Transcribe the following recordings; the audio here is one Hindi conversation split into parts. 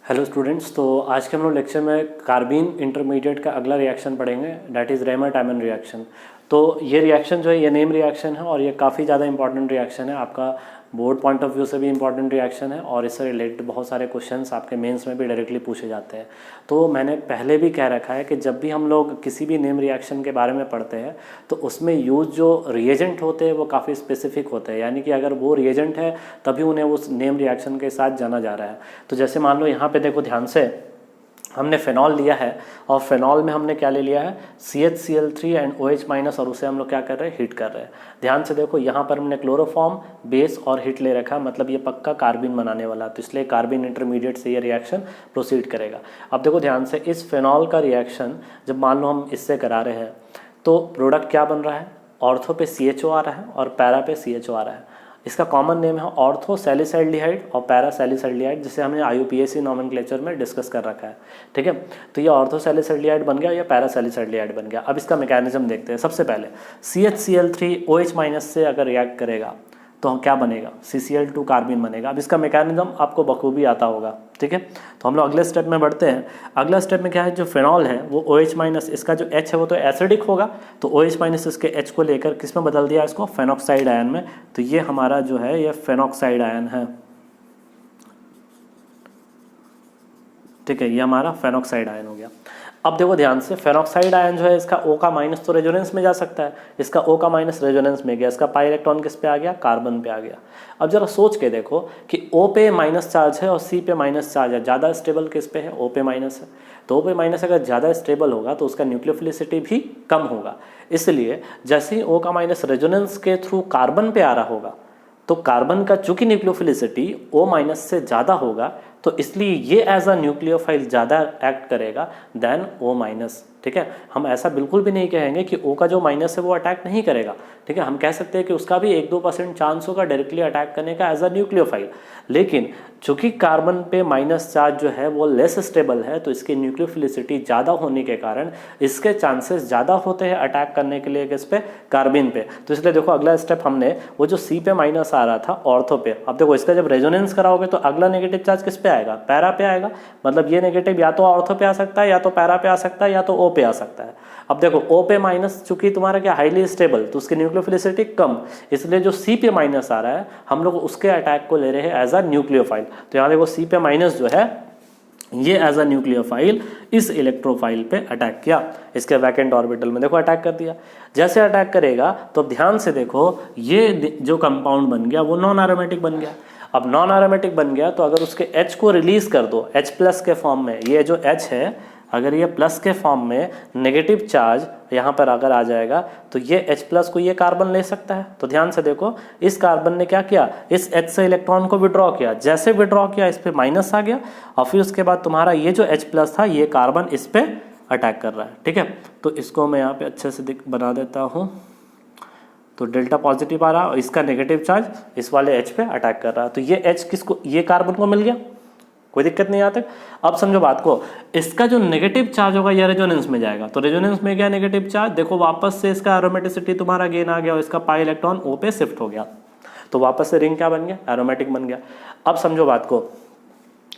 हेलो स्टूडेंट्स, तो आज के हम लोग लेक्चर में कार्बीन इंटरमीडिएट का अगला रिएक्शन पढ़ेंगे, दैट इज़ रेमर-टायमन रिएक्शन। तो ये रिएक्शन जो है ये नेम रिएक्शन है और ये काफ़ी ज़्यादा इंपॉर्टेंट रिएक्शन है, आपका बोर्ड पॉइंट ऑफ व्यू से भी इंपॉर्टेंट रिएक्शन है और इससे रिलेटेड बहुत सारे क्वेश्चंस आपके मेंस में भी डायरेक्टली पूछे जाते हैं। तो मैंने पहले भी कह रखा है कि जब भी हम लोग किसी भी नेम रिएक्शन के बारे में पढ़ते हैं तो उसमें यूज जो रिएजेंट होते हैं वो काफ़ी स्पेसिफिक होते हैं, यानी कि अगर वो रिएजेंट है तभी उन्हें उस नेम रिएक्शन के साथ जाना जा रहा है। तो जैसे मान लो यहाँ पे देखो ध्यान से, हमने फेनॉल लिया है और फेनॉल में हमने क्या ले लिया है, CHCl3 एंड OH माइनस, और उसे हम लोग क्या कर रहे हैं, हीट कर रहे हैं। ध्यान से देखो यहाँ पर हमने क्लोरोफॉर्म, बेस और हीट ले रखा है, मतलब ये पक्का कार्बिन बनाने वाला, तो इसलिए कार्बिन इंटरमीडिएट से ये रिएक्शन प्रोसीड करेगा। अब देखो ध्यान से, इस फेनॉल का रिएक्शन जब मान लो हम इससे करा रहे हैं तो प्रोडक्ट क्या बन रहा है, ऑर्थो पे CHO आ रहा है और पैरा पे CHO आ रहा है। इसका कॉमन नेम है ऑर्थो सैलिसाइल्डिहाइड और पैरा सैलिसाइल्डिहाइड, जिसे हमने IUPAC नॉमेनक्लेचर में डिस्कस कर रखा है। ठीक है, तो ये ऑर्थो सैलिसाइल्डिहाइड बन गया, या पैरा सैलिसाइल्डिहाइड बन गया। अब इसका मैकेनिज्म देखते हैं। सबसे पहले CHCl3 OH माइनस से अगर रिएक्ट करेगा तो क्या बनेगा, CCl2 कार्बिन बनेगा। अब इसका मैकेनिज्म आपको बखूबी आता होगा। ठीक है, तो हम लोग अगले स्टेप में बढ़ते हैं। अगला स्टेप में क्या है, जो फेनॉल है वो OH माइनस, इसका जो H है वो तो एसिडिक होगा, तो OH माइनस इसके H को लेकर किस में बदल दिया, इसको फेनॉक्साइड आयन में। तो ये हमारा जो है ये फेनॉक्साइड आयन है। ठीक है, ये हमारा फेनॉक्साइड आयन हो गया। अब देखो ध्यान से, फेनॉक्साइड आयन जो है इसका O का माइनस तो रेजोनेंस में जा सकता है, इसका O का माइनस रेजोनेंस में गया, इसका पाई इलेक्ट्रॉन किस पे आ गया, कार्बन पे आ गया। अब जरा सोच के देखो कि O पे माइनस चार्ज है और C पे माइनस चार्ज है, ज़्यादा स्टेबल किस पे है, O पे माइनस है। तो O पे माइनस अगर ज़्यादा स्टेबल होगा तो उसका न्यूक्लियोफिलिसिटी भी कम होगा। इसलिए जैसे ही O का माइनस रेजोनेंस के थ्रू कार्बन पे आ रहा होगा तो कार्बन का चूंकि न्यूक्लियोफिलिसिटी O माइनस से ज़्यादा होगा, तो इसलिए ये एज अ न्यूक्लियोफाइल ज़्यादा एक्ट करेगा देन O माइनस। ठीक है, हम ऐसा बिल्कुल भी नहीं कहेंगे कि O का जो माइनस है वो अटैक नहीं करेगा। ठीक है, हम कह सकते हैं कि उसका भी 1-2% चांस होगा डायरेक्टली अटैक करने का एज अ न्यूक्लियोफाइल, लेकिन चूंकि कार्बन पे माइनस चार्ज जो है वो लेस स्टेबल है, तो इसकी न्यूक्लियोफिलिसिटी ज़्यादा होने के कारण इसके चांसेस ज़्यादा होते हैं अटैक करने के लिए किस पे, कार्बिन पे। तो इसलिए देखो अगला स्टेप हमने वो जो C पे माइनस आ रहा था ऑर्थो पे, अब देखो इसका जब रेजोनेंस कराओगे तो अगला नेगेटिव चार्ज किस पे आएगा, पैरा पे आएगा। मतलब ये नेगेटिव या तो ऑर्थो पे आ सकता है, या तो पैरा पे आ सकता है, या तो O पे आ सकता है। अब देखो O पे माइनस चूंकि तुम्हारा क्या हाईली स्टेबल, तो उसकी न्यूक्लियोफिलिसिटी कम, इसलिए जो C पे माइनस आ रहा है हम लोग उसके अटैक को ले रहे हैं एज अ न्यूक्लियोफाइल। तो यहाँ देखो C पे माइनस जो है ये एज अ न्यूक्लियोफाइल इस इलेक्ट्रोफाइल पे अटैक किया, इसके वैकेंट ऑर्बिटल में देखो अटैक कर दिया। जैसे अटैक करेगा तो ध्यान से देखो ये जो कंपाउंड बन गया वो नॉन एरोमेटिक बन गया। अब नॉन एरोमेटिक बन गया तो अगर उसके H को रिलीज कर दो H प्लस के फॉर्म में, ये जो H है अगर ये प्लस के फॉर्म में नेगेटिव चार्ज यहाँ पर अगर आ जाएगा तो ये H प्लस को ये कार्बन ले सकता है। तो ध्यान से देखो, इस कार्बन ने क्या किया, इस H से इलेक्ट्रॉन को विड्रॉ किया, जैसे विड्रॉ किया इस पे माइनस आ गया और फिर उसके बाद तुम्हारा ये जो H प्लस था ये कार्बन इस पे अटैक कर रहा है। ठीक है, तो इसको मैं यहाँ पे अच्छे से बना देता हूँ। तो डेल्टा पॉजिटिव आ रहा है और इसका नेगेटिव चार्ज इस वाले H पे अटैक कर रहा है, तो ये H किसको, ये कार्बन को मिल गया, कोई दिक्कत नहीं आती। अब समझो बात को, इसका जो नेगेटिव चार्ज होगा ये रेजोनेंस में जाएगा, तो रेजोनेंस में गया नेगेटिव चार्ज, देखो वापस से इसका एरोमेटिसिटी तुम्हारा गेन आ गया और इसका पाई इलेक्ट्रॉन O पे शिफ्ट हो गया, तो वापस से रिंग क्या बन गया, एरोमेटिक बन गया। अब समझो बात को,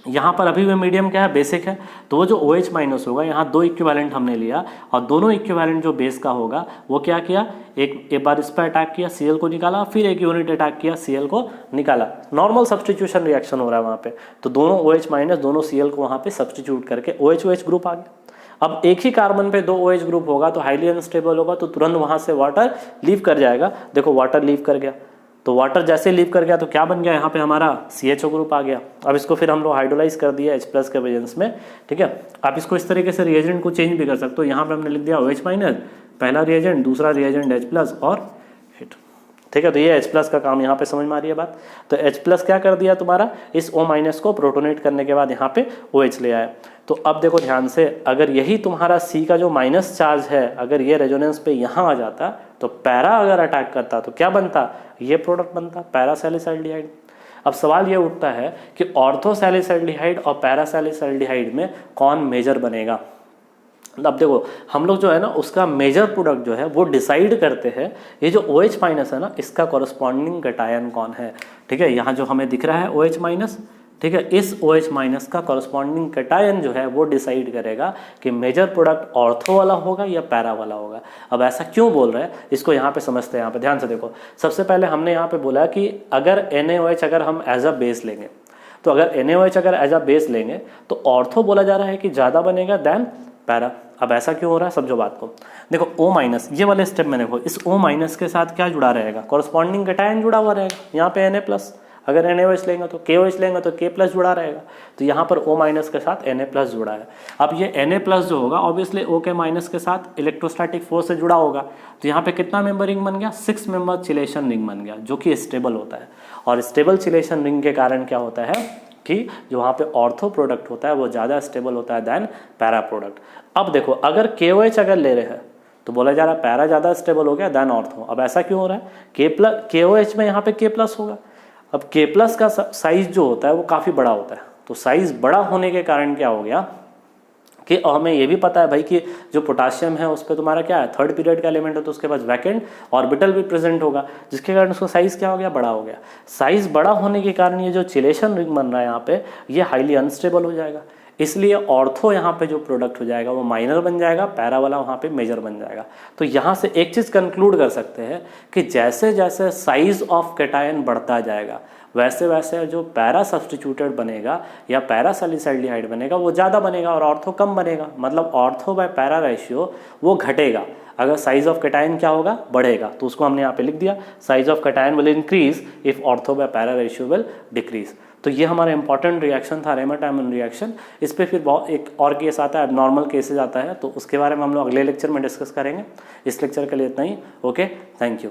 यहाँ पर अभी भी मीडियम क्या है, बेसिक है, तो वो जो OH माइनस होगा यहाँ दो इक्विवेलेंट हमने लिया और दोनों इक्विवेलेंट जो बेस का होगा वो क्या किया, एक बार इस पर अटैक किया, Cl को निकाला, फिर एक यूनिट अटैक किया, Cl को निकाला। नॉर्मल सब्सटीट्यूशन रिएक्शन हो रहा है वहाँ पे, तो दोनों OH माइनस दोनों Cl को वहाँ पे सब्सटीट्यूट करके OH ग्रुप आ गया। अब एक ही कार्बन पे दो OH ग्रुप होगा तो हाईली अनस्टेबल होगा, तो तुरंत वहाँ से वाटर लीव कर जाएगा। देखो वाटर लीव कर गया, तो वाटर जैसे लीव कर गया तो क्या बन गया, यहाँ पे हमारा CHO ग्रुप आ गया। अब इसको फिर हम लोग हाइड्रोलाइज कर दिया H प्लस के प्रेजेंस में। ठीक है, आप इसको इस तरीके से रिएजेंट को चेंज भी कर सकते हो। यहाँ पे हमने लिख दिया OH माइनस, पहला रिएजेंट, दूसरा रिएजेंट H प्लस और हिट। ठीक है, तो ये H प्लस का काम यहाँ पे समझ में आ रही है बात। तो H प्लस क्या कर दिया तुम्हारा, इस O माइनस को प्रोटोनेट करने के बाद यहाँ पे OH ले आया। तो अब देखो ध्यान से, अगर यही तुम्हारा C का जो माइनस चार्ज है अगर ये रेजोनेंस पे यहाँ आ जाता तो पैरा अगर अटैक करता तो क्या बनता, ये प्रोडक्ट बनता पैरा सैलिसाइल्डिहाइड। अब सवाल ये उठता है कि ऑर्थो सैलिसाइल्डिहाइड और पैरा सैलिसाइल्डिहाइड में कौन मेजर बनेगा। अब देखो हम लोग जो है ना उसका मेजर प्रोडक्ट जो है वो डिसाइड करते हैं, ये जो OH माइनस है ना इसका कॉरस्पॉन्डिंग कैटायन कौन है। ठीक है, यहाँ जो हमें दिख रहा है OH माइनस, ठीक है। इस OH माइनस का कॉरस्पॉन्डिंग कैटायन जो है वो डिसाइड करेगा कि मेजर प्रोडक्ट ऑर्थो वाला होगा या पैरा वाला होगा। अब ऐसा क्यों बोल रहे हैं इसको यहाँ पे समझते हैं। यहाँ पे ध्यान से देखो, सबसे पहले हमने यहाँ पे बोला कि अगर NaOH अगर हम एज अ बेस लेंगे, तो अगर NaOH अगर एज अ बेस लेंगे तो ऑर्थो बोला जा रहा है कि ज़्यादा बनेगा देन पैरा। अब ऐसा क्यों हो रहा है, समझो बात को। देखो O माइनस ये वाले स्टेप में देखो, इस O माइनस के साथ क्या जुड़ा रहेगा, कॉरस्पॉन्डिंग कैटायन जुड़ा हुआ रहेगा। यहाँ पे Na प्लस, अगर NaOH लेंगे तो KOH लेंगे तो K प्लस जुड़ा रहेगा। तो यहाँ पर O माइनस के साथ Na प्लस जुड़ा है। अब ये Na प्लस जो होगा ऑब्वियसली OK माइनस के साथ इलेक्ट्रोस्टैटिक फोर्स से जुड़ा होगा। तो यहाँ पे कितना मेंबर रिंग बन गया, 6 मेंबर चिलेशन रिंग बन गया, जो कि स्टेबल होता है। और स्टेबल चिलेशन रिंग के कारण क्या होता है कि जो वहाँ पे ऑर्थो प्रोडक्ट होता है वो ज़्यादा स्टेबल होता है देन पैरा प्रोडक्ट। अब देखो, अगर KOH अगर ले रहे हैं तो बोला जा रहा है पैरा ज़्यादा स्टेबल हो गया देन ऑर्थो। अब ऐसा क्यों हो रहा है, KOH में यहाँ पे K प्लस होगा। अब K प्लस का साइज जो होता है वो काफ़ी बड़ा होता है, तो साइज बड़ा होने के कारण क्या हो गया कि हमें ये भी पता है भाई कि जो पोटाशियम है उस पर तुम्हारा क्या है, थर्ड पीरियड का एलिमेंट है, तो उसके पास वैकेंट ऑर्बिटल भी प्रेजेंट होगा, जिसके कारण उसका साइज क्या हो गया, बड़ा हो गया। साइज बड़ा होने के कारण ये जो चिलेशन रिंग बन रहा है यहाँ पे, ये हाईली अनस्टेबल हो जाएगा। इसलिए ऑर्थो यहाँ पे जो प्रोडक्ट हो जाएगा वो माइनर बन जाएगा, पैरा वाला वहाँ पे मेजर बन जाएगा। तो यहाँ से एक चीज़ कंक्लूड कर सकते हैं कि जैसे जैसे साइज ऑफ कैटायन बढ़ता जाएगा वैसे वैसे जो पैरा सब्सटीट्यूटेड बनेगा या पैरा सैलिसाइल्डिहाइड बनेगा वो ज़्यादा बनेगा और ऑर्थो कम बनेगा। मतलब ऑर्थो बाय पैरा रेशियो वो घटेगा अगर साइज ऑफ कैटायन क्या होगा, बढ़ेगा। तो उसको हमने यहाँ पे लिख दिया, size of cation will increase if ortho by para ratio will decrease. तो ये हमारा इंपॉर्टेंट रिएक्शन था, रेमा-टाइमन रिएक्शन। इस पर फिर बहुत एक और केस आता है, एबनॉर्मल केसेज आता है, तो उसके बारे में हम लोग अगले लेक्चर में डिस्कस करेंगे। इस लेक्चर के लिए इतना ही। Okay, thank you.